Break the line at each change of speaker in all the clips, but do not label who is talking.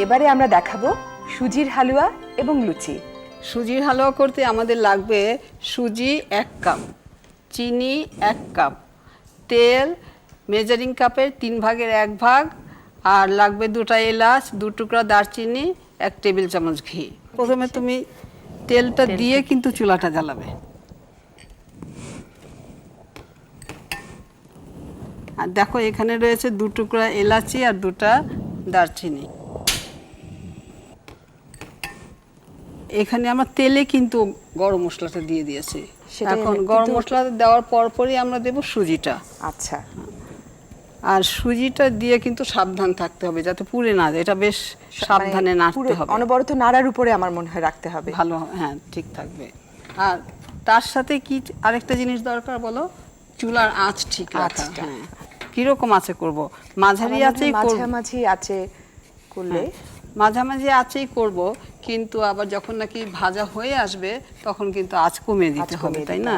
এবারে আমরা দেখাবো সুজির হালুয়া এবং লুচি।
সুজির হালুয়া করতে আমাদের লাগবে সুজি 1 কাপ, চিনি 1 কাপ, তেল মেজারিং কাপের 3 ভাগের 1 ভাগ, আর লাগবে 2টা এলাচ, 2 টুকরা দারচিনি, 1 টেবিল চামচ ঘি। প্রথমে তুমি তেলটা দিয়ে কিন্তু চুলাটা জ্বালাবে। আর দেখো এখানে রয়েছে 2 টুকরা এলাচি আর 2টা দারচিনি। এখানে আমরা তেলে কিন্তু গরম মশলাটা দিয়ে দিয়েছি। এখন গরম মশলা দেওয়ার পরপরই আমরা দেব সুজিটা।
আচ্ছা,
আর সুজিটা দিয়ে কিন্তু সাবধান থাকতে হবে যাতে পুড়ে না যায়, এটা বেশ সাবধানে নাড়তে হবে।
অনবরত নাড়ার উপরে আমার মনে হয় রাখতে হবে।
ভালো, হ্যাঁ ঠিক থাকবে। আর তার সাথে কি আরেকটা জিনিস দরকার বলো, চুলার আঁচ ঠিক রাখা। হ্যাঁ, কিরকম আছে করব, মাঝারি আঁচেই করব।
মাঝামাঝি আঁচে করলে,
মাঝামাঝি আঁচেই করব, কিন্তু আবার যখন নাকি ভাজা হয়ে আসবে তখন কিন্তু আঁচ কমিয়ে দিতে হবে, তাই না?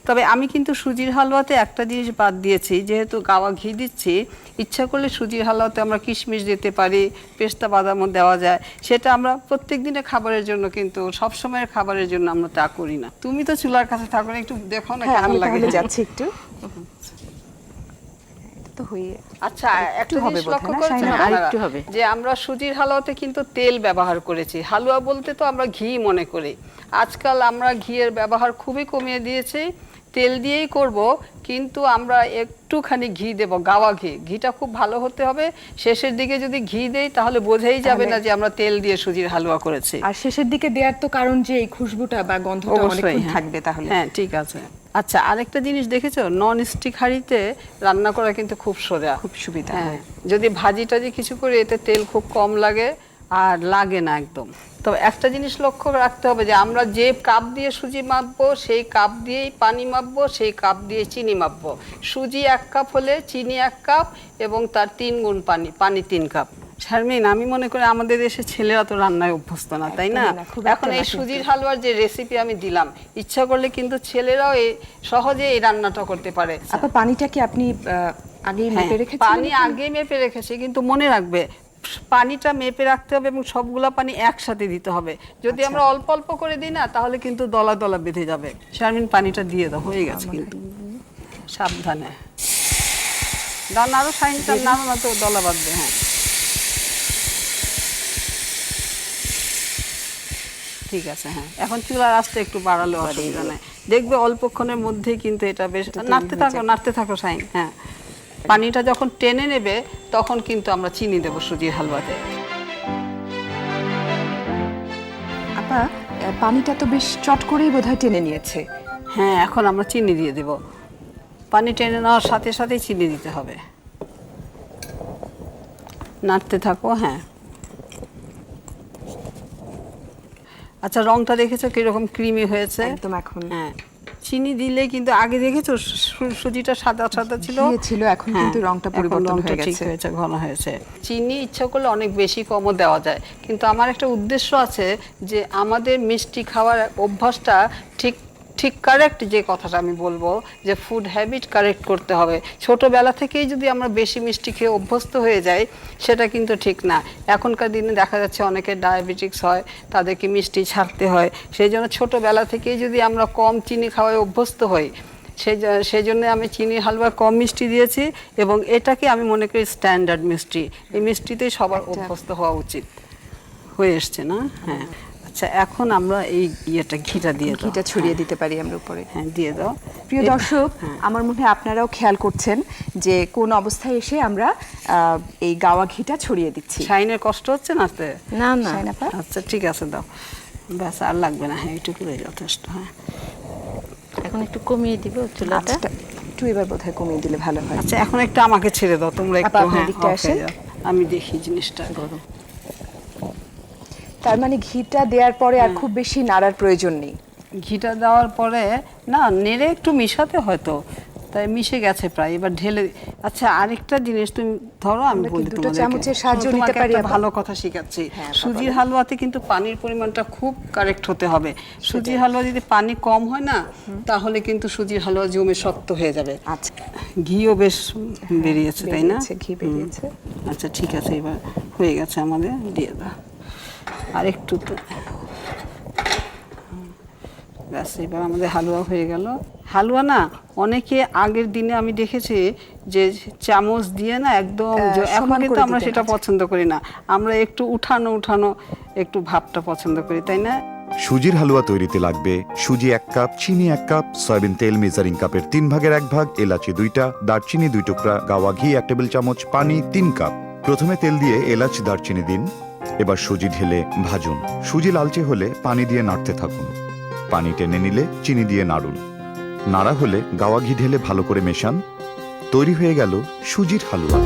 তবে আমি কিন্তু সুজির হালুয়াতে একটা জিনিস বাদ দিয়েছি, যেহেতু গাওয়া ঘি দিচ্ছি, ইচ্ছা করলে সুজির হালুয়াতে আমরা কিশমিশ দিতে পারি, পেস্তা বাদামও দেওয়া যায়। সেটা আমরা প্রত্যেক দিনের খাবারের জন্য, কিন্তু সব সময়ের খাবারের জন্য আমরা তা করি না। তুমি তো চুলার কাছে থাকো না, একটু দেখো না কেমন লাগে।
আমি যাচ্ছি একটু। তো হয়ে
আচ্ছা, একটা জিনিস লক্ষ্য করেছেন যে আমরা সুজির হালুয়াতে কিন্তু তেল ব্যবহার করেছি। হালুয়া বলতে তো আমরা ঘি মনে করি, আজকাল আমরা ঘিয়ের ব্যবহার খুবই কমিয়ে দিয়েছি, তেল দিয়েই করব, কিন্তু আমরা একটুখানি ঘি দেব, গাওয়া ঘি। ঘিটা খুব ভালো হতে হবে। শেষের দিকে যদি ঘি দেই তাহলে বোঝাই যাবে না যে আমরা তেল দিয়ে সুজির হালুয়া করেছি।
আর শেষের দিকে দেওয়ার তো কারণ যে এই খুশবুটা বা গন্ধটা অনেকক্ষণ থাকবে তাহলে।
হ্যাঁ, ঠিক আছে। আচ্ছা, আরেকটা জিনিস দেখেছো, নন স্টিক হাঁড়িতে রান্না করা কিন্তু খুব সোজা, খুব সুবিধা। হ্যাঁ, যদি ভাজি টাজি কিছু করে এতে তেল খুব কম লাগে আর লাগে না একদম। তবে একটা জিনিস লক্ষ্য রাখতে হবে যে আমরা যে কাপ দিয়ে সুজি মাপবো সেই কাপ দিয়েই পানি মাপবো, সেই কাপ দিয়ে চিনি মাপবো। সুজি 1 কাপ হলে চিনি 1 কাপ এবং তার 3 গুণ পানি, পানি 3 কাপ। শারমিন, আমি মনে করি আমাদের দেশের ছেলেরা তো রান্নায় অভ্যস্ত না, তাই না? এখন এই সুজির হালুয়ার যে রেসিপি আমি দিলাম, ইচ্ছা করলে কিন্তু ছেলেরাও সহজে এই রান্নাটা করতে পারে।
আপা, পানিটা কি আপনি আগেই মেপে রেখেছেন?
পানি আগেই মেপে রেখেছি, কিন্তু মনে রাখবে পানিটা মেপে রাখতে হবে এবং সবগুলা পানি একসাথে দিতে হবে। যদি আমরা অল্প অল্প করে দিই না, তাহলে কিন্তু দলা দলা বেঁধে যাবে। শারমিন, পানিটা দিয়ে দাও, হয়ে গেছে কিন্তু। সাবধানে দাও, আরো সাইনটা নাড়ো না তো দলা বাঁধবে। হ্যাঁ, ঠিক আছে। হ্যাঁ, এখন চুলার আঁচটা একটু বাড়ালো অসুবিধা নেই, দেখবে অল্পক্ষণের মধ্যেই কিন্তু এটা বেশ নাড়তে থাকো সাইন। হ্যাঁ, পানিটা যখন টেনে নেবে তখন কিন্তু আমরা চিনি দেব সুজির হালুয়াতে।
আপা, পানিটা তো বেশ চট করেই বোধহয় টেনে নিয়েছে।
হ্যাঁ, এখন আমরা চিনি দিয়ে দেব। পানি টেনে নেওয়ার সাথে সাথেই চিনি দিতে হবে। নাড়তে থাকো। হ্যাঁ, আচ্ছা, রংটা দেখেছো কিরকম ক্রিমি হয়েছে
একদম। এখন
হ্যাঁ, চিনি দিলে কিন্তু আগে দেখেছো সুজিটা সাদা সাদা ছিল,
এখন কিন্তু রংটা পরিবর্তন হয়ে গেছে,
ঠিক হয়েছে, ঘন হয়েছে। চিনি ইচ্ছা করলে অনেক বেশি কমও দেওয়া যায়, কিন্তু আমার একটা উদ্দেশ্য আছে যে আমাদের মিষ্টি খাওয়ার অভ্যাসটা ঠিক ঠিক কারেক্ট, যে কথাটা আমি বলবো যে ফুড হ্যাবিট কারেক্ট করতে হবে। ছোটবেলা থেকেই যদি আমরা বেশি মিষ্টি খেয়ে অভ্যস্ত হয়ে যাই, সেটা কিন্তু ঠিক না। এখনকার দিনে দেখা যাচ্ছে অনেকের ডায়াবেটিক্স হয়, তাদেরকে মিষ্টি ছাড়তে হয়। সেই জন্য ছোটোবেলা থেকেই যদি আমরা কম চিনি খাওয়ায় অভ্যস্ত হই, সেই জন্য আমি চিনি হালুয়া কম মিষ্টি দিয়েছি, এবং এটাকে আমি মনে করি স্ট্যান্ডার্ড মিষ্টি। এই মিষ্টিতেই সবার অভ্যস্ত হওয়া উচিত, হয়ে এসছে না? হ্যাঁ, আচ্ছা, এখন আমরা এই ঘিটা দিয়ে দাও,
ঘিটা ছড়িয়ে দিতে পারি আমরা উপরে।
হ্যাঁ, দিয়ে দাও।
প্রিয় দর্শক, আমার মনে হয় আপনারাও খেয়াল করছেন যে কোন অবস্থায় এসে আমরা এই গাওয়া ঘিটা ছড়িয়ে দিচ্ছি।
শাইনের কষ্ট হচ্ছে না?
না না,
আচ্ছা, ঠিক আছে, দাও, ব্যাস আর লাগবে না। হ্যাঁ, এইটুকুই যথেষ্ট। হ্যাঁ,
এখন একটু কমিয়ে দিব চুলাটা,
একটু এবার বোধহয় কমিয়ে দিলে ভালো হয়।
আচ্ছা, এখন একটু আমাকে ছেড়ে দাও তোমরা একটু। হ্যাঁ, আমি দেখি জিনিসটা।
তার মানে ঘিটা দেওয়ার পরে আর খুব বেশি নাড়ার প্রয়োজন নেই?
ঘিটা দেওয়ার পরে না, নেড়ে একটু মিশাতে হয়তো, তাই মিশে গেছে প্রায়। এবার ঢেলে, আচ্ছা আরেকটা জিনিস তুমি ধরো, আমি বলি
দুটো
তোমাদেরকে,
চামচের সাহায্য নিতে
তোমাকে
পারি
একটা
আপা?
ভালো কথা শিখাচ্ছি।
হ্যাঁ,
সুজির হালুয়াতে কিন্তু পানির পরিমাণটা খুব কারেক্ট হতে হবে। সুজির হালুয়া যদি পানি কম হয় না, তাহলে কিন্তু সুজির হালুয়া জমে শক্ত হয়ে যাবে।
আচ্ছা,
ঘিও বেশ বেরিয়েছে, তাই না?
বেরিয়েছে, ঘি বেরিয়েছে।
আচ্ছা ঠিক আছে, এবার হয়ে গেছে আমাদের, দিয়ে দাও আর একটু তো। ব্যাস, এবার আমাদের হালুয়া হয়ে গেল। হালুয়া না অনেকে আগের দিনে আমি দেখেছি যে চামচ দিয়ে না একদম, এখন
সমান
কিন্তু
করে
আমরা
দিতেন,
সেটা
আচ্ছা।
পছন্দ করি না, আমরা একটু উঠানো উঠানো একটু ভাবটা পছন্দ করি, তাই না?
সুজির হালুয়া তৈরিতে লাগবে সুজি 1 কাপ, চিনি 1 কাপ, সয়াবিন তেল মেজারিং কাপের 3 ভাগের 1 ভাগ, এলাচি 2টা, দারচিনি 2 টুকরা, গাওয়া ঘি 1 টেবিল চামচ, পানি 3 কাপ। প্রথমে তেল দিয়ে এলাচ দারচিনি দিন, এবার সুজি ঢেলে ভাজুন। সুজি লালচে হলে পানি দিয়ে নাড়তে থাকুন। পানি টেনে নিলে চিনি দিয়ে নাড়ুন। নাড়া হলে গাওয়া ঘি ঢেলে ভালো করে মেশান। তৈরি হয়ে গেল সুজির হালুয়া।